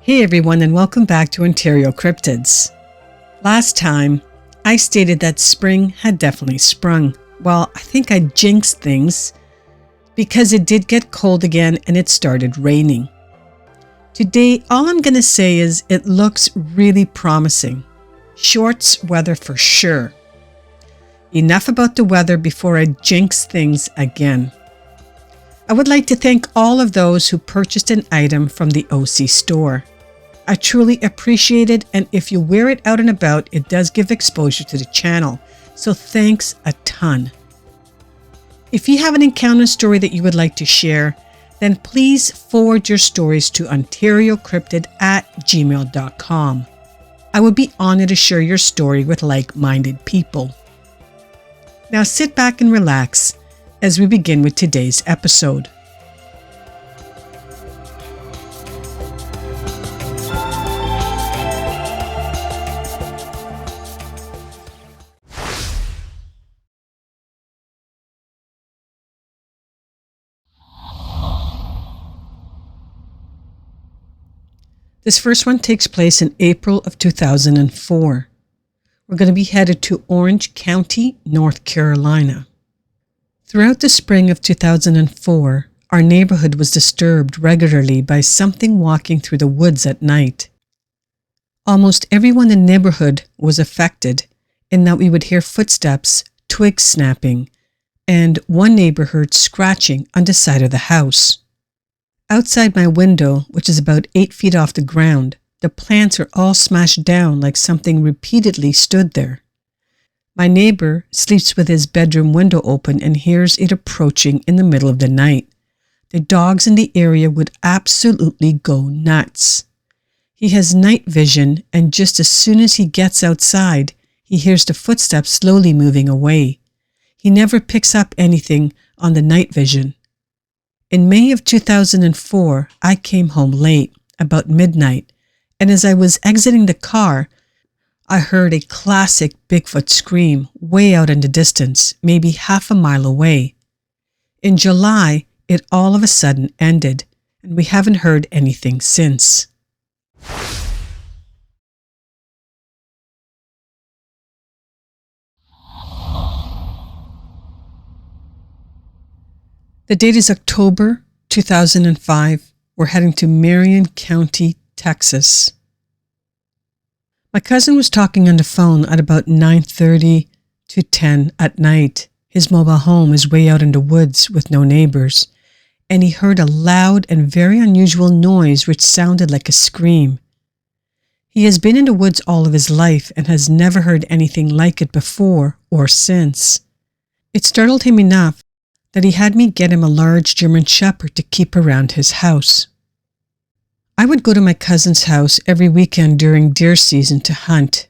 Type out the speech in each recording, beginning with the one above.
Hey everyone, and welcome back to Ontario Cryptids. Last time, I stated that spring had definitely sprung. Well, I think I jinxed things because it did get cold again and it started raining. Today, all I'm going to say is it looks really promising. Shorts weather for sure. Enough about the weather before I jinx things again. I would like to thank all of those who purchased an item from the OC store. I truly appreciate it, and if you wear it out and about, it does give exposure to the channel, so thanks a ton. If you have an encounter story that you would like to share, then please forward your stories to OntarioCryptid@gmail.com. I would be honored to share your story with like-minded people. Now sit back and relax as we begin with today's episode. This first one takes place in April of 2004. We're going to be headed to Orange County, North Carolina. Throughout the spring of 2004, our neighborhood was disturbed regularly by something walking through the woods at night. Almost everyone in the neighborhood was affected in that we would hear footsteps, twigs snapping, and one neighbor heard scratching on the side of the house. Outside my window, which is about 8 feet off the ground, the plants are all smashed down like something repeatedly stood there. My neighbor sleeps with his bedroom window open and hears it approaching in the middle of the night. The dogs in the area would absolutely go nuts. He has night vision, and just as soon as he gets outside, he hears the footsteps slowly moving away. He never picks up anything on the night vision. In May of 2004, I came home late, about midnight, and as I was exiting the car, I heard a classic Bigfoot scream way out in the distance, maybe half a mile away. In July, it all of a sudden ended, and we haven't heard anything since. The date is October 2005. We're heading to Marion County, Texas. My cousin was talking on the phone at about 9:30 to 10 at night. His mobile home is way out in the woods with no neighbors, and he heard a loud and very unusual noise which sounded like a scream. He has been in the woods all of his life and has never heard anything like it before or since. It startled him enough that he had me get him a large German Shepherd to keep around his house. I would go to my cousin's house every weekend during deer season to hunt.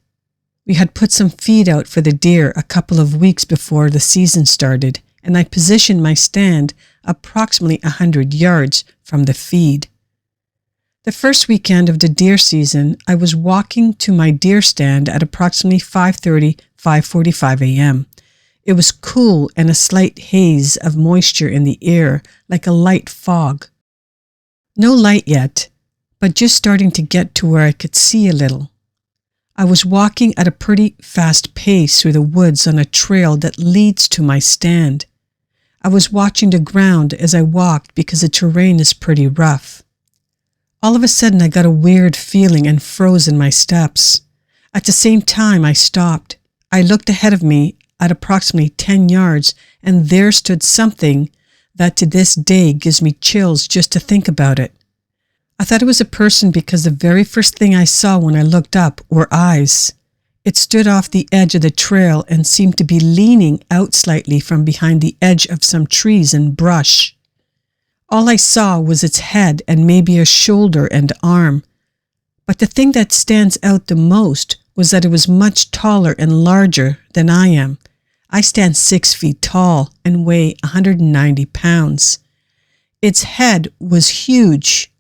We had put some feed out for the deer a couple of weeks before the season started, and I positioned my stand approximately 100 yards from the feed. The first weekend of the deer season, I was walking to my deer stand at approximately 5:30, 5:45 a.m. It was cool and a slight haze of moisture in the air, like a light fog. No light yet, but just starting to get to where I could see a little. I was walking at a pretty fast pace through the woods on a trail that leads to my stand. I was watching the ground as I walked because the terrain is pretty rough. All of a sudden I got a weird feeling and froze in my steps. At the same time I stopped. I looked ahead of me at approximately 10 yards, and there stood something that to this day gives me chills just to think about it. I thought it was a person because the very first thing I saw when I looked up were eyes. It stood off the edge of the trail and seemed to be leaning out slightly from behind the edge of some trees and brush. All I saw was its head and maybe a shoulder and arm. But the thing that stands out the most was that it was much taller and larger than I am. I stand 6 feet tall and weigh 190 pounds. Its head was huge.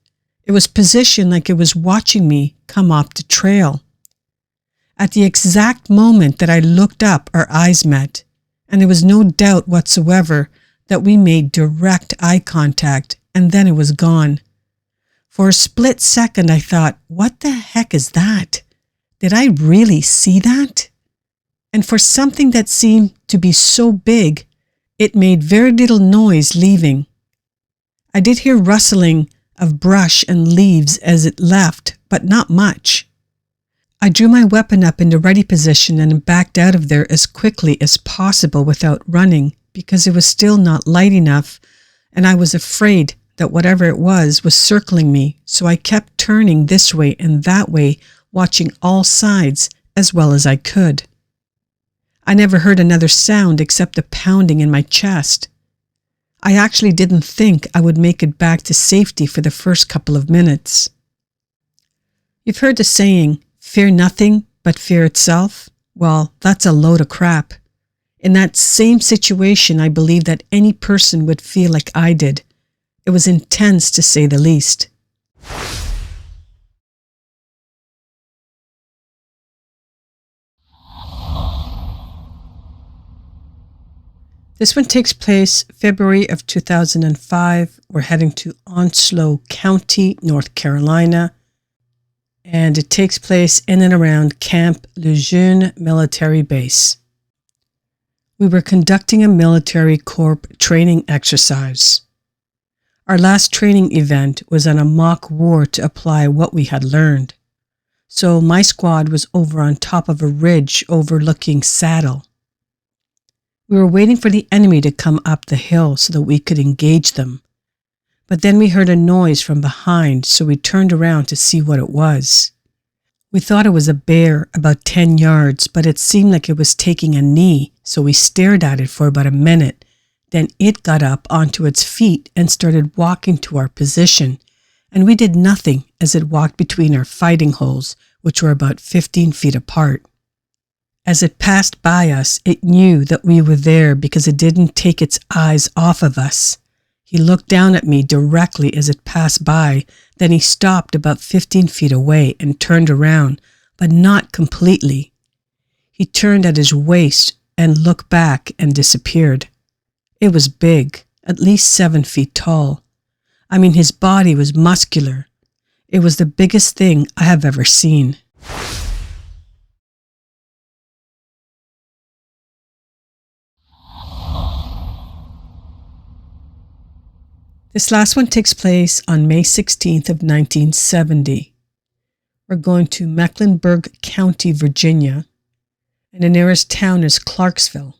It was positioned like it was watching me come up the trail. At the exact moment that I looked up, our eyes met, and there was no doubt whatsoever that we made direct eye contact, and then it was gone. For a split second, I thought, what the heck is that? Did I really see that? And for something that seemed to be so big, it made very little noise leaving. I did hear rustling of brush and leaves as it left, but not much. I drew my weapon up into ready position and backed out of there as quickly as possible without running, because it was still not light enough, and I was afraid that whatever it was circling me, so I kept turning this way and that way, watching all sides as well as I could. I never heard another sound except the pounding in my chest. I actually didn't think I would make it back to safety for the first couple of minutes. You've heard the saying, fear nothing but fear itself? Well, that's a load of crap. In that same situation, I believe that any person would feel like I did. It was intense to say the least. This one takes place February of 2005. We're heading to Ontario County, North Carolina, and it takes place in and around Camp Lejeune military base. We were conducting a military corps training exercise. Our last training event was on a mock war to apply what we had learned. So my squad was over on top of a ridge overlooking Saddle. We were waiting for the enemy to come up the hill so that we could engage them. But then we heard a noise from behind, so we turned around to see what it was. We thought it was a bear about 10 yards, but it seemed like it was taking a knee, so we stared at it for about a minute. Then it got up onto its feet and started walking to our position, and we did nothing as it walked between our fighting holes, which were about 15 feet apart. As it passed by us, it knew that we were there because it didn't take its eyes off of us. He looked down at me directly as it passed by, then he stopped about 15 feet away and turned around, but not completely. He turned at his waist and looked back and disappeared. It was big, at least 7 feet tall. I mean, his body was muscular. It was the biggest thing I have ever seen. This last one takes place on May 16th of 1970. We're going to Mecklenburg County, Virginia, and the nearest town is Clarksville.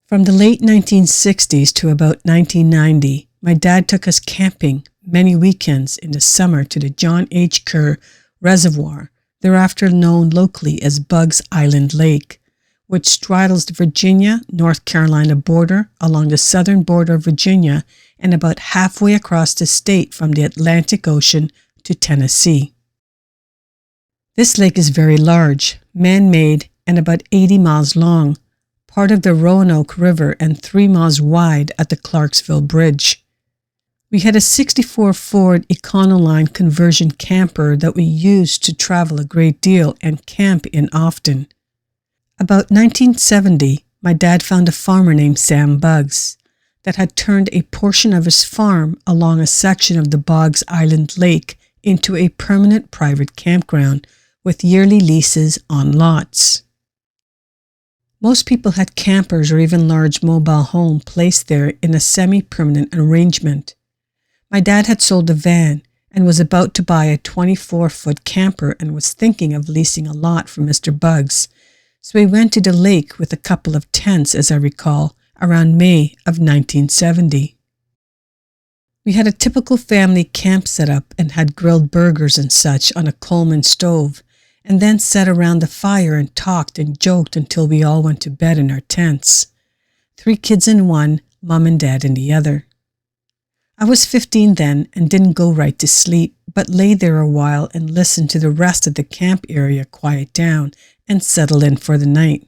From the late 1960s to about 1990, my dad took us camping many weekends in the summer to the John H. Kerr Reservoir, thereafter known locally as Bugs Island Lake, which straddles the Virginia-North Carolina border along the southern border of Virginia and about halfway across the state from the Atlantic Ocean to Tennessee. This lake is very large, man-made, and about 80 miles long, part of the Roanoke River and 3 miles wide at the Clarksville Bridge. We had a 64 Ford Econoline conversion camper that we used to travel a great deal and camp in often. About 1970, my dad found a farmer named Sam Bugs that had turned a portion of his farm along a section of the Bugs Island Lake into a permanent private campground with yearly leases on lots. Most people had campers or even large mobile home placed there in a semi-permanent arrangement. My dad had sold a van and was about to buy a 24-foot camper and was thinking of leasing a lot from Mr. Bugs. So we went to the lake with a couple of tents, as I recall, around May of 1970. We had a typical family camp set up and had grilled burgers and such on a Coleman stove, and then sat around the fire and talked and joked until we all went to bed in our tents. 3 kids in one, Mom and Dad in the other. I was 15 then and didn't go right to sleep, but lay there a while and listened to the rest of the camp area quiet down and settle in for the night.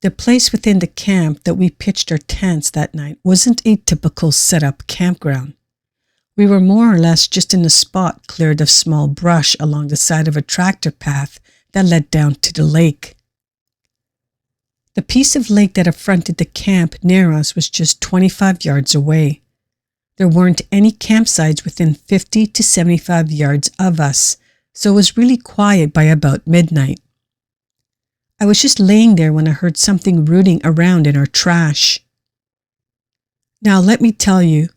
The place within the camp that we pitched our tents that night wasn't a typical set-up campground. We were more or less just in a spot cleared of small brush along the side of a tractor path that led down to the lake. The piece of lake that fronted the camp near us was just 25 yards away. There weren't any campsites within 50 to 75 yards of us, so it was really quiet by about midnight. I was just laying there when I heard something rooting around in our trash. Now let me tell you,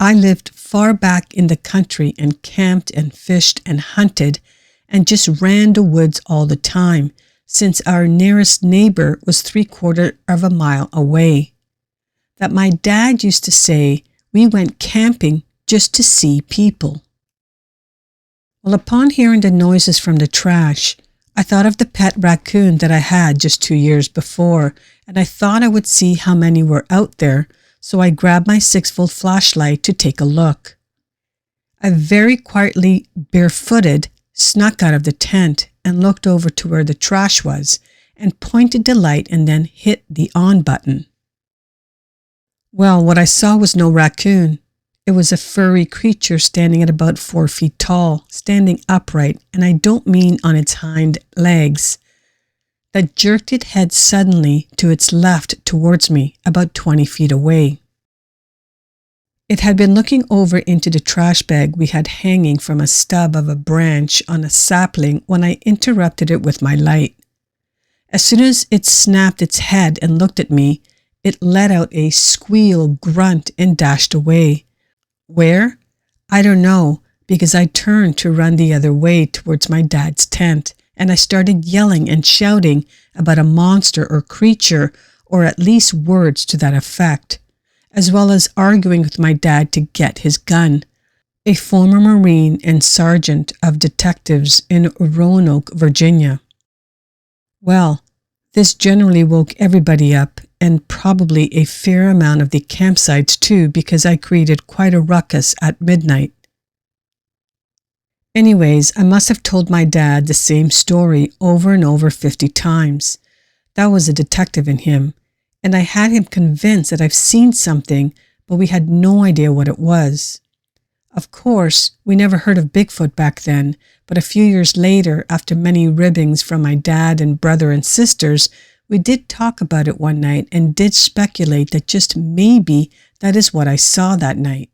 I lived far back in the country and camped and fished and hunted and just ran the woods all the time, since our nearest neighbor was 3/4 of a mile away. That my dad used to say we went camping just to see people. Well, upon hearing the noises from the trash, I thought of the pet raccoon that I had just 2 years before, and I thought I would see how many were out there, so I grabbed my 6-volt flashlight to take a look. I very quietly, barefooted, snuck out of the tent and looked over to where the trash was and pointed the light and then hit the on button. Well, what I saw was no raccoon. It was a furry creature standing at about 4 feet tall, standing upright, and I don't mean on its hind legs, that jerked its head suddenly to its left towards me, about 20 feet away. It had been looking over into the trash bag we had hanging from a stub of a branch on a sapling when I interrupted it with my light. As soon as it snapped its head and looked at me, it let out a squeal, grunt, and dashed away. Where? I don't know, because I turned to run the other way towards my dad's tent, and I started yelling and shouting about a monster or creature, or at least words to that effect, as well as arguing with my dad to get his gun, a former Marine and sergeant of detectives in Roanoke, Virginia. Well, this generally woke everybody up, and probably a fair amount of the campsites too, because I created quite a ruckus at midnight. Anyways, I must have told my dad the same story over and over 50 times. That was a detective in him, and I had him convinced that I've seen something, but we had no idea what it was. Of course, we never heard of Bigfoot back then, but a few years later, after many ribbings from my dad and brother and sisters, we did talk about it one night and did speculate that just maybe that is what I saw that night.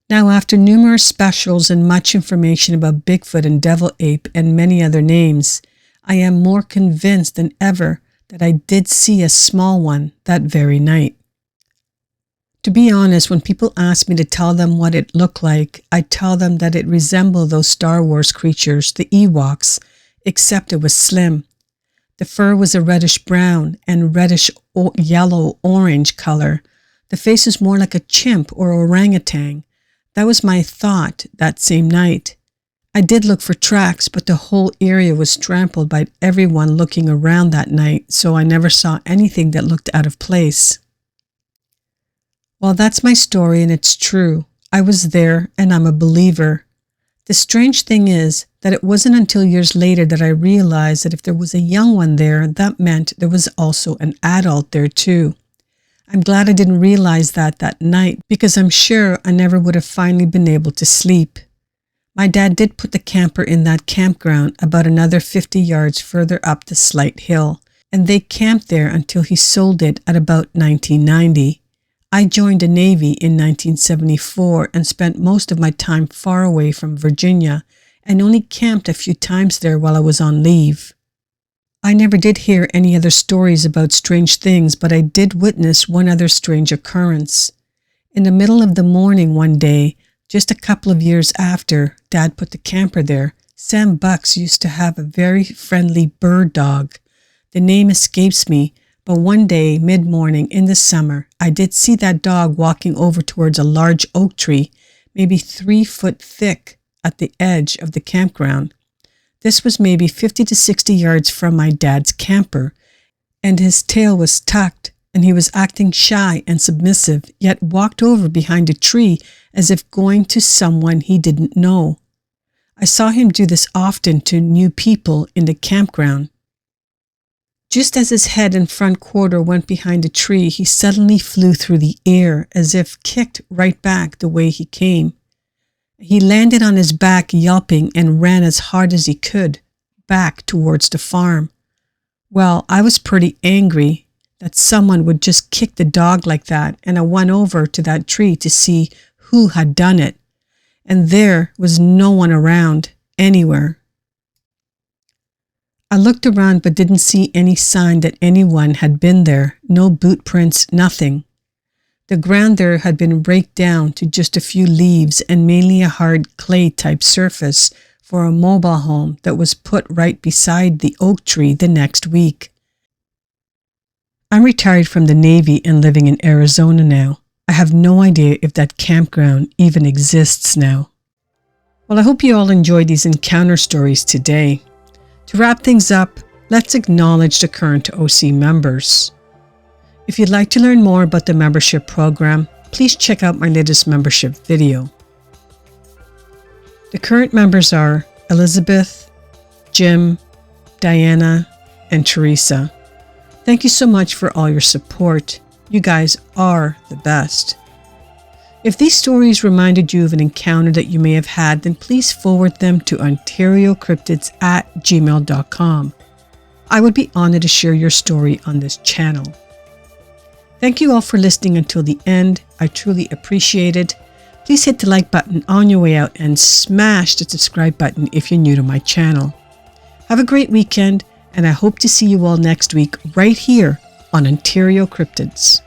Now, after numerous specials and much information about Bigfoot and devil ape and many other names, I am more convinced than ever that I did see a small one that very night. To be honest, when people ask me to tell them what it looked like, I tell them that it resembled those Star Wars creatures, the Ewoks, except it was slim. The fur was a reddish-brown and reddish-yellow-orange color. The face was more like a chimp or orangutan. That was my thought that same night. I did look for tracks, but the whole area was trampled by everyone looking around that night, so I never saw anything that looked out of place. Well, that's my story, and it's true. I was there, and I'm a believer. The strange thing is that it wasn't until years later that I realized that if there was a young one there, that meant there was also an adult there too. I'm glad I didn't realize that night, because I'm sure I never would have finally been able to sleep. My dad did put the camper in that campground about another 50 yards further up the slight hill, and they camped there until he sold it at about 1990. I joined the Navy in 1974 and spent most of my time far away from Virginia and only camped a few times there while I was on leave. I never did hear any other stories about strange things, but I did witness one other strange occurrence. In the middle of the morning one day, just a couple of years after Dad put the camper there, Sam Bucks used to have a very friendly bird dog. The name escapes me, but one day, mid-morning in the summer, I did see that dog walking over towards a large oak tree, maybe 3 foot thick, at the edge of the campground. This was maybe 50 to 60 yards from my dad's camper, and his tail was tucked, and he was acting shy and submissive, yet walked over behind a tree as if going to someone he didn't know. I saw him do this often to new people in the campground. Just as his head and front quarter went behind a tree, he suddenly flew through the air as if kicked right back the way he came. He landed on his back yelping and ran as hard as he could back towards the farm. Well, I was pretty angry that someone would just kick the dog like that, and I went over to that tree to see who had done it, and there was no one around anywhere. I looked around but didn't see any sign that anyone had been there, no boot prints, nothing. The ground there had been raked down to just a few leaves and mainly a hard clay-type surface for a mobile home that was put right beside the oak tree the next week. I'm retired from the Navy and living in Arizona now. I have no idea if that campground even exists now. Well, I hope you all enjoyed these encounter stories today. To wrap things up, let's acknowledge the current OC members. If you'd like to learn more about the membership program, please check out my latest membership video. The current members are Elizabeth, Jim, Diana, and Teresa. Thank you so much for all your support. You guys are the best. If these stories reminded you of an encounter that you may have had, then please forward them to OntarioCryptids@gmail.com. I would be honored to share your story on this channel. Thank you all for listening until the end. I truly appreciate it. Please hit the like button on your way out and smash the subscribe button if you're new to my channel. Have a great weekend, and I hope to see you all next week right here on Ontario Cryptids.